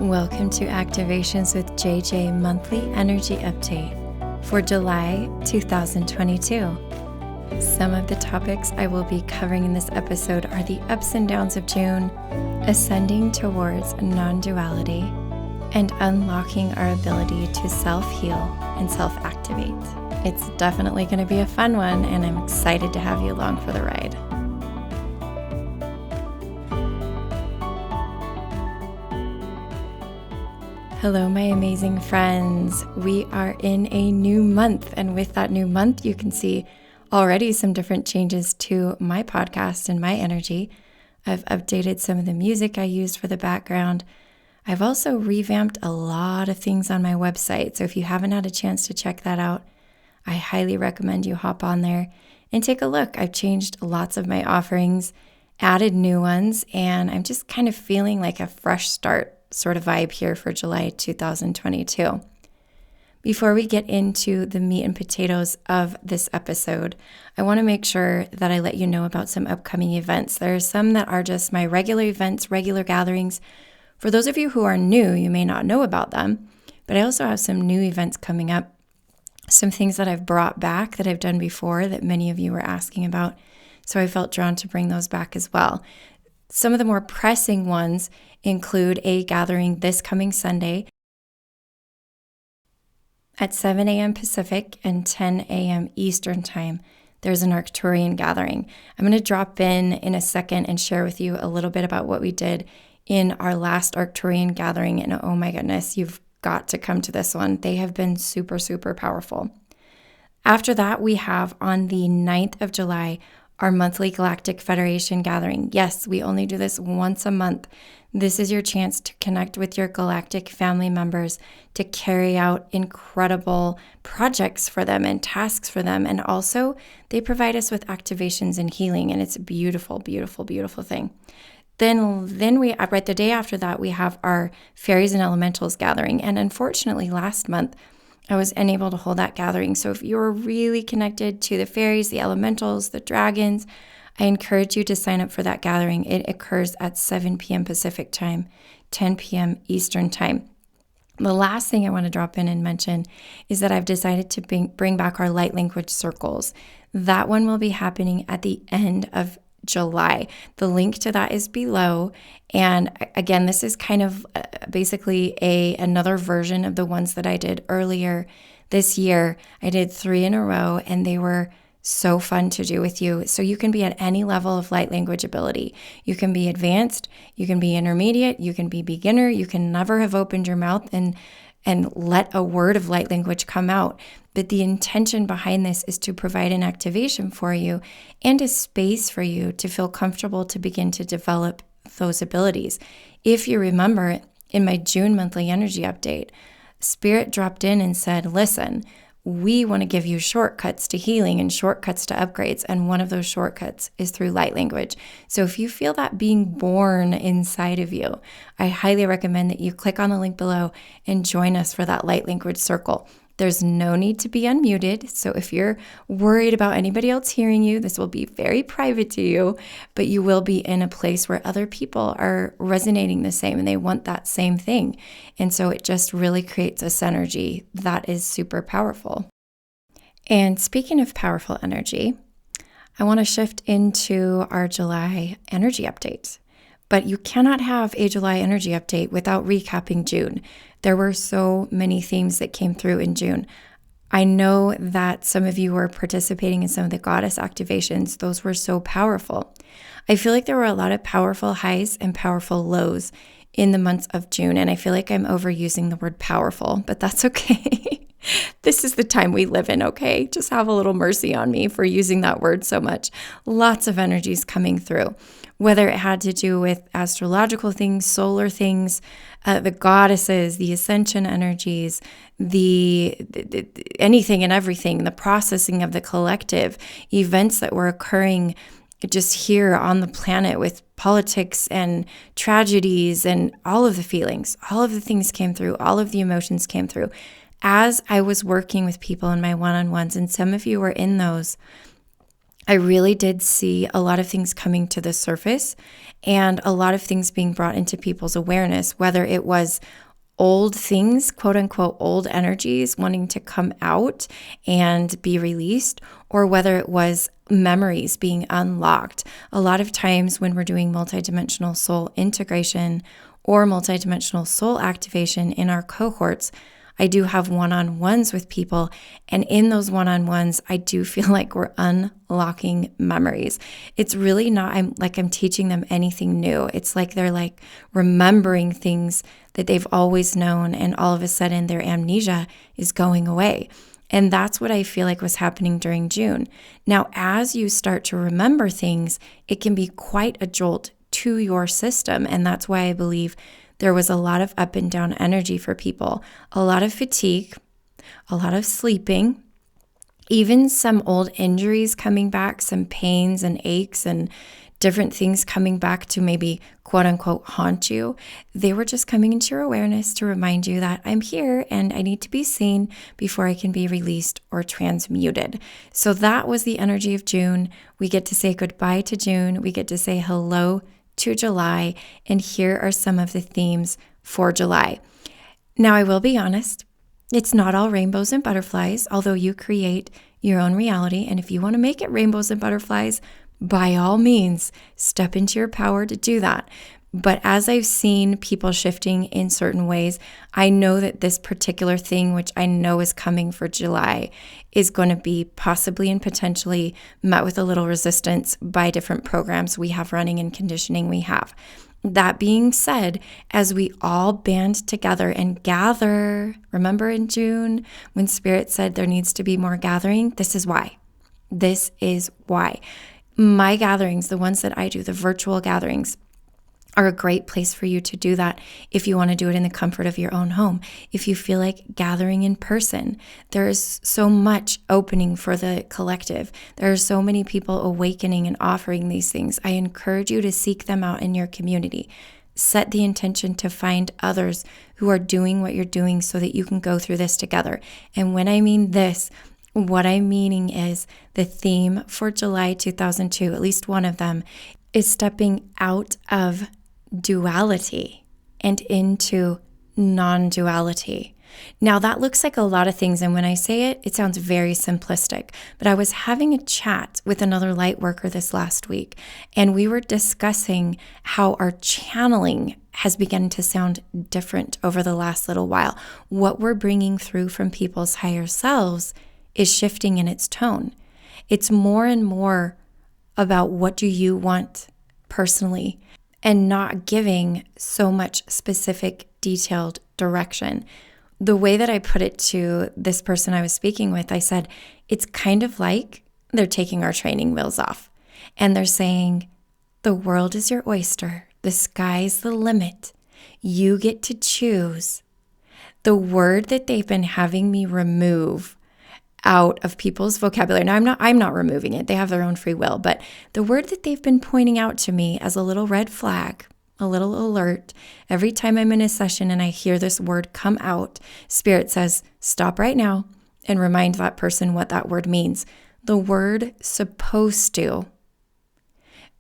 Welcome to Activations with JJ Monthly Energy Update for July 2022. Some of the topics I will be covering in this episode are the ups and downs of June, ascending towards non-duality, and unlocking our ability to self-heal and self-activate. It's definitely going to be a fun one, and I'm excited to have you along for the ride. Hello, my amazing friends. We are in a new month, and with that new month, you can see already some different changes to my podcast and my energy. I've updated some of the music I used for the background. I've also revamped a lot of things on my website, so if you haven't had a chance to check that out, I highly recommend you hop on there and take a look. I've changed lots of my offerings, added new ones, and I'm just kind of feeling like a fresh start sort of vibe here for July 2022. Before we get into the meat and potatoes of this episode, I want to make sure that I let you know about some upcoming events. There are some that are just my regular events, regular gatherings. For those of you who are new, you may not know about them, but I also have some new events coming up, some things that I've brought back that I've done before that many of you were asking about. So I felt drawn to bring those back as well. Some of the more pressing ones include a gathering this coming Sunday at 7 a.m. Pacific and 10 a.m. Eastern Time. There's an Arcturian gathering. I'm going to drop in a second and share with you a little bit about what we did in our last Arcturian gathering. And oh my goodness, you've got to come to this one. They have been super, super powerful. After that, we have on the 9th of July, our monthly Galactic Federation gathering. Yes, we only do this once a month. This is your chance to connect with your galactic family members, to carry out incredible projects for them and tasks for them. And also, they provide us with activations and healing, and it's a beautiful, beautiful, beautiful thing. Then we, right the day after that, we have our Fairies and Elementals gathering. And unfortunately, last month, I was unable to hold that gathering. So if you're really connected to the fairies, the elementals, the dragons, I encourage you to sign up for that gathering. It occurs at 7 p.m. Pacific time, 10 p.m. Eastern time. The last thing I want to drop in and mention is that I've decided to bring back our light language circles. That one will be happening at the end of July. The link to that is below. And again, this is kind of basically another version of the ones that I did earlier this year. I did 3 in a row, and they were so fun to do with you. So you can be at any level of light language ability. You can be advanced, you can be intermediate, you can be beginner, you can never have opened your mouth and let a word of light language come out. But the intention behind this is to provide an activation for you and a space for you to feel comfortable to begin to develop those abilities. If you remember, in my June monthly energy update, Spirit dropped in and said, listen, we want to give you shortcuts to healing and shortcuts to upgrades. And one of those shortcuts is through light language. So if you feel that being born inside of you, I highly recommend that you click on the link below and join us for that light language circle. There's no need to be unmuted. So if you're worried about anybody else hearing you, this will be very private to you, but you will be in a place where other people are resonating the same and they want that same thing. And so it just really creates a synergy that is super powerful. And speaking of powerful energy, I want to shift into our July energy update. But you cannot have a July energy update without recapping June. There were so many themes that came through in June. I know that some of you were participating in some of the goddess activations. Those were so powerful. I feel like there were a lot of powerful highs and powerful lows in the months of June. And I feel like I'm overusing the word powerful, but that's okay. This is the time we live in, okay? Just have a little mercy on me for using that word so much. Lots of energies coming through, whether it had to do with astrological things, solar things, the goddesses, the ascension energies, the anything and everything, the processing of the collective, events that were occurring just here on the planet with politics and tragedies and all of the feelings, all of the things came through, all of the emotions came through. As I was working with people in my one-on-ones, and some of you were in those, I really did see a lot of things coming to the surface and a lot of things being brought into people's awareness, whether it was old things, quote unquote, old energies wanting to come out and be released, or whether it was memories being unlocked. A lot of times when we're doing multidimensional soul integration or multidimensional soul activation in our cohorts, I do have one-on-ones with people. And in those one-on-ones, I do feel like we're unlocking memories. It's really not I'm teaching them anything new. It's like they're like remembering things that they've always known. And all of a sudden their amnesia is going away. And that's what I feel like was happening during June. Now, as you start to remember things, it can be quite a jolt to your system. And that's why I believe there was a lot of up and down energy for people, a lot of fatigue, a lot of sleeping, even some old injuries coming back, some pains and aches and different things coming back to maybe quote unquote haunt you. They were just coming into your awareness to remind you that I'm here and I need to be seen before I can be released or transmuted. So that was the energy of June. We get to say goodbye to June. We get to say hello to July, and here are some of the themes for July. Now, I will be honest, it's not all rainbows and butterflies, although you create your own reality, and if you want to make it rainbows and butterflies, by all means, step into your power to do that. But as I've seen people shifting in certain ways, I know that this particular thing, which I know is coming for July, is going to be possibly and potentially met with a little resistance by different programs we have running and conditioning we have. That being said, as we all band together and gather, remember in June when Spirit said there needs to be more gathering? This is why. This is why. My gatherings, the ones that I do, the virtual gatherings, are a great place for you to do that if you want to do it in the comfort of your own home. If you feel like gathering in person, there is so much opening for the collective. There are so many people awakening and offering these things. I encourage you to seek them out in your community. Set the intention to find others who are doing what you're doing so that you can go through this together. And when I mean this, what I'm meaning is the theme for July 2002, at least one of them, is stepping out of duality and into non-duality. Now, that looks like a lot of things, and when I say it, it sounds very simplistic, but I was having a chat with another light worker this last week, and we were discussing how our channeling has begun to sound different over the last little while. What we're bringing through from people's higher selves is shifting in its tone. It's more and more about what do you want personally, and not giving so much specific, detailed direction. The way that I put it to this person I was speaking with, I said, it's kind of like they're taking our training wheels off and they're saying, the world is your oyster. The sky's the limit. You get to choose. The word that they've been having me remove out of people's vocabulary. Now, I'm not removing it. They have their own free will. But the word that they've been pointing out to me as a little red flag, a little alert, every time I'm in a session and I hear this word come out, Spirit says, stop right now and remind that person what that word means. The word supposed to,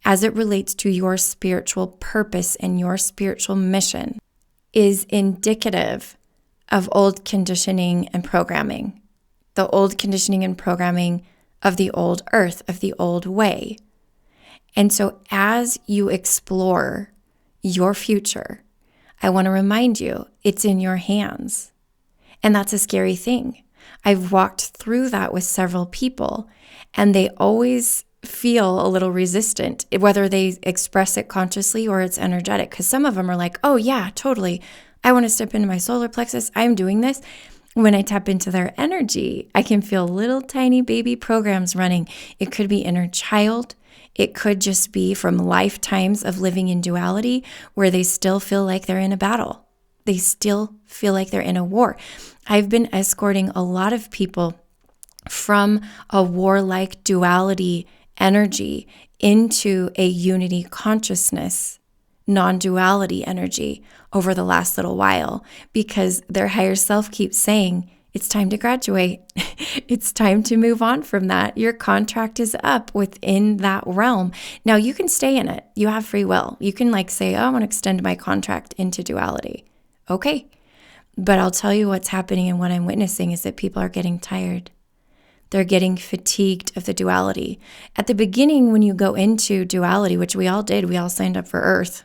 as it relates to your spiritual purpose and your spiritual mission, is indicative of old conditioning and programming. The old conditioning and programming of the old earth, of the old way. And so as you explore your future, I want to remind you, it's in your hands. And that's a scary thing. I've walked through that with several people, and they always feel a little resistant, whether they express it consciously or it's energetic. Because some of them are like, oh yeah, totally. I want to step into my solar plexus. I'm doing this. When I tap into their energy, I can feel little tiny baby programs running. It could be inner child. It could just be from lifetimes of living in duality where they still feel like they're in a battle. They still feel like they're in a war. I've been escorting a lot of people from a warlike duality energy into a unity consciousness, non-duality energy over the last little while, because their higher self keeps saying, It's time to graduate. It's time to move on from that. Your contract is up within that realm. Now you can stay in it. You have free will. You can say, oh, I want to extend my contract into duality. Okay. But I'll tell you what's happening and what I'm witnessing is that people are getting tired. They're getting fatigued of the duality. At the beginning, when you go into duality, which we all did, we all signed up for Earth.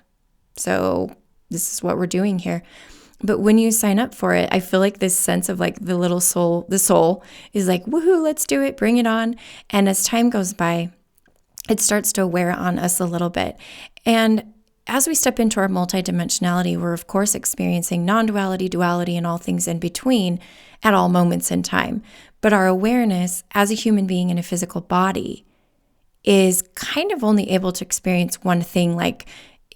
So this is what we're doing here. But when you sign up for it, I feel like this sense of the little soul, the soul is woohoo, let's do it, bring it on. And as time goes by, it starts to wear on us a little bit. And as we step into our multidimensionality, we're of course experiencing non-duality, duality, and all things in between at all moments in time. But our awareness as a human being in a physical body is kind of only able to experience one thing,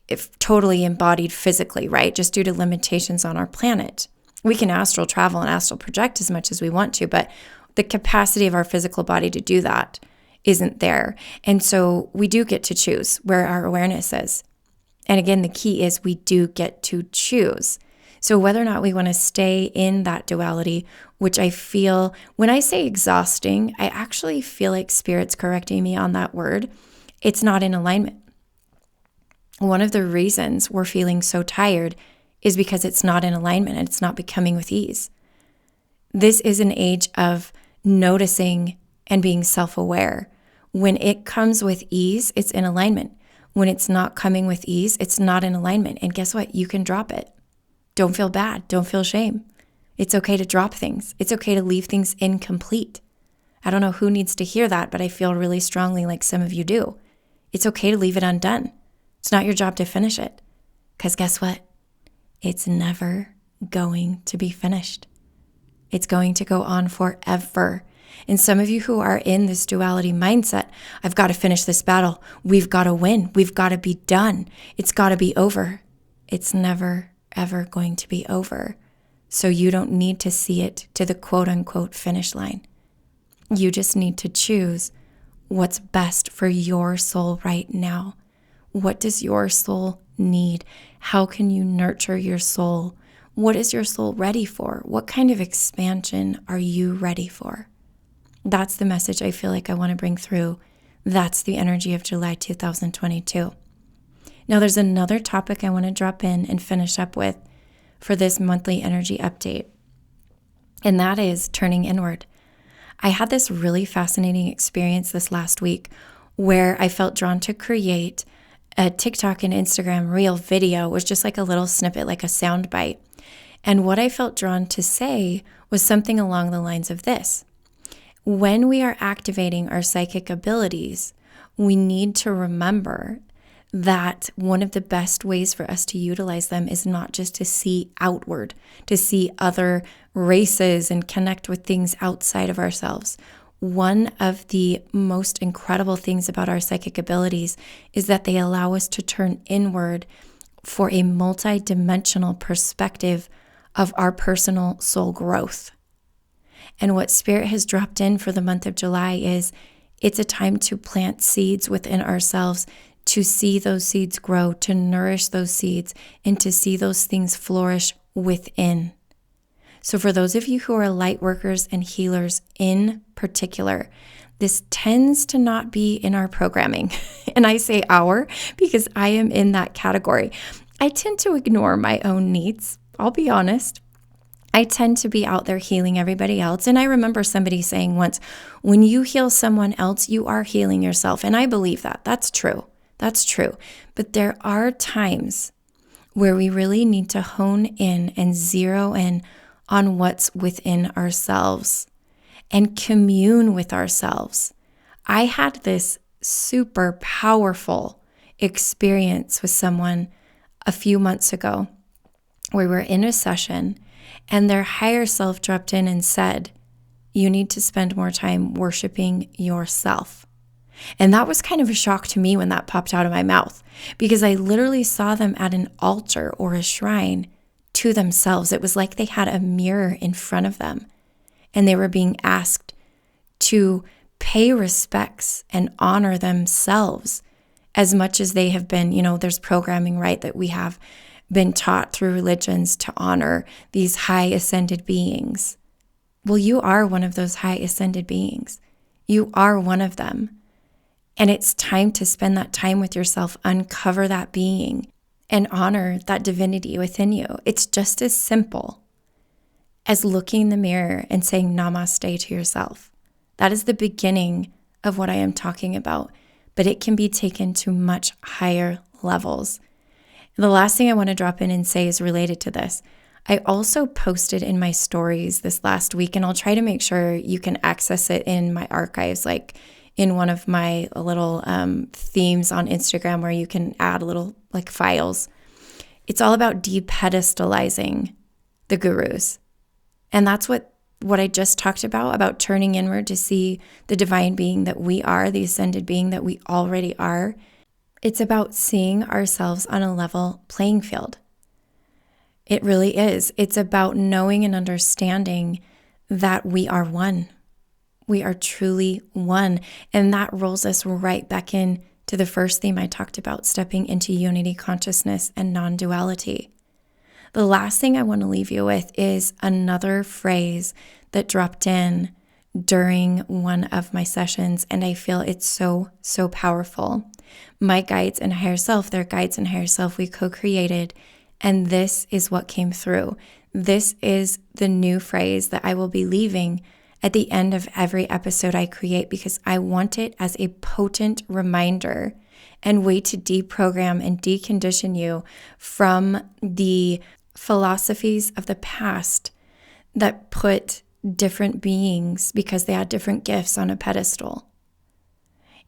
if totally embodied physically, right? Just due to limitations on our planet. We can astral travel and astral project as much as we want to, but the capacity of our physical body to do that isn't there. And so we do get to choose where our awareness is. And again, the key is we do get to choose. So whether or not we want to stay in that duality, which I feel, when I say exhausting, I actually feel like Spirit's correcting me on that word. It's not in alignment. One of the reasons we're feeling so tired is because it's not in alignment and it's not becoming with ease. This is an age of noticing and being self-aware. When it comes with ease, it's in alignment. When it's not coming with ease, it's not in alignment. And guess what? You can drop it. Don't feel bad. Don't feel shame. It's okay to drop things. It's okay to leave things incomplete. I don't know who needs to hear that, but I feel really strongly like some of you do. It's okay to leave it undone. It's not your job to finish it. Because guess what? It's never going to be finished. It's going to go on forever. And some of you who are in this duality mindset, I've got to finish this battle. We've got to win. We've got to be done. It's got to be over. It's never, ever going to be over. So you don't need to see it to the quote unquote finish line. You just need to choose what's best for your soul right now. What does your soul need? How can you nurture your soul? What is your soul ready for? What kind of expansion are you ready for? That's the message I feel like I want to bring through. That's the energy of July 2022. Now there's another topic I want to drop in and finish up with for this monthly energy update. And that is turning inward. I had this really fascinating experience this last week where I felt drawn to create a TikTok and Instagram reel video. It was just like a little snippet, like a sound bite. And what I felt drawn to say was something along the lines of this. When we are activating our psychic abilities, we need to remember that one of the best ways for us to utilize them is not just to see outward, to see other races and connect with things outside of ourselves. One of the most incredible things about our psychic abilities is that they allow us to turn inward for a multidimensional perspective of our personal soul growth. And what Spirit has dropped in for the month of July is it's a time to plant seeds within ourselves, to see those seeds grow, to nourish those seeds, and to see those things flourish within. So for those of you who are light workers and healers in particular, this tends to not be in our programming. And I say our because I am in that category. I tend to ignore my own needs. I'll be honest. I tend to be out there healing everybody else. And I remember somebody saying once, when you heal someone else, you are healing yourself. And I believe that. That's true. That's true. But there are times where we really need to hone in and zero in on what's within ourselves and commune with ourselves. I had this super powerful experience with someone a few months ago where we were in a session and their higher self dropped in and said, you need to spend more time worshiping yourself. And that was kind of a shock to me when that popped out of my mouth, because I literally saw them at an altar or a shrine to themselves. It was like they had a mirror in front of them and they were being asked to pay respects and honor themselves as much as they have been, there's programming, right, that we have been taught through religions to honor these high ascended beings. Well, you are one of those high ascended beings. You are one of them. And it's time to spend that time with yourself, uncover that being, and honor that divinity within you. It's just as simple as looking in the mirror and saying namaste to yourself. That is the beginning of what I am talking about, but it can be taken to much higher levels. The last thing I want to drop in and say is related to this. I also posted in my stories this last week, and I'll try to make sure you can access it in my archives, like in one of my little themes on Instagram where you can add little like files. It's all about depedestalizing the gurus. And that's what I just talked about turning inward to see the divine being that we are, the ascended being that we already are. It's about seeing ourselves on a level playing field. It really is. It's about knowing and understanding that we are one. We are truly one. And that rolls us right back in to the first theme I talked about, stepping into unity consciousness and non-duality. The last thing I want to leave you with is another phrase that dropped in during one of my sessions, and I feel it's so, so powerful. My guides and higher self, their guides and higher self, we co-created, and this is what came through. This is the new phrase that I will be leaving at the end of every episode I create, because I want it as a potent reminder and way to deprogram and decondition you from the philosophies of the past that put different beings, because they had different gifts, on a pedestal.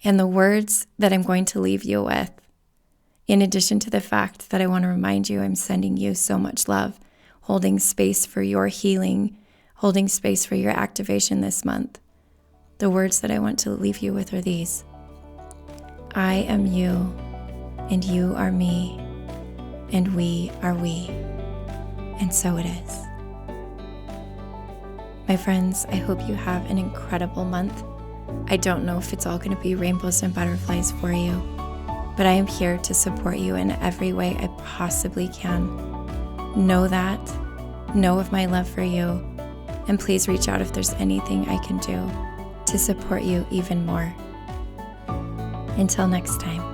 And the words that I'm going to leave you with, in addition to the fact that I want to remind you I'm sending you so much love, holding space for your healing, holding space for your activation this month, the words that I want to leave you with are these: I am you, and you are me, and we are we. And so it is. My friends, I hope you have an incredible month. I don't know if it's all going to be rainbows and butterflies for you, but I am here to support you in every way I possibly can. Know that. Know of my love for you. And please reach out if there's anything I can do to support you even more. Until next time.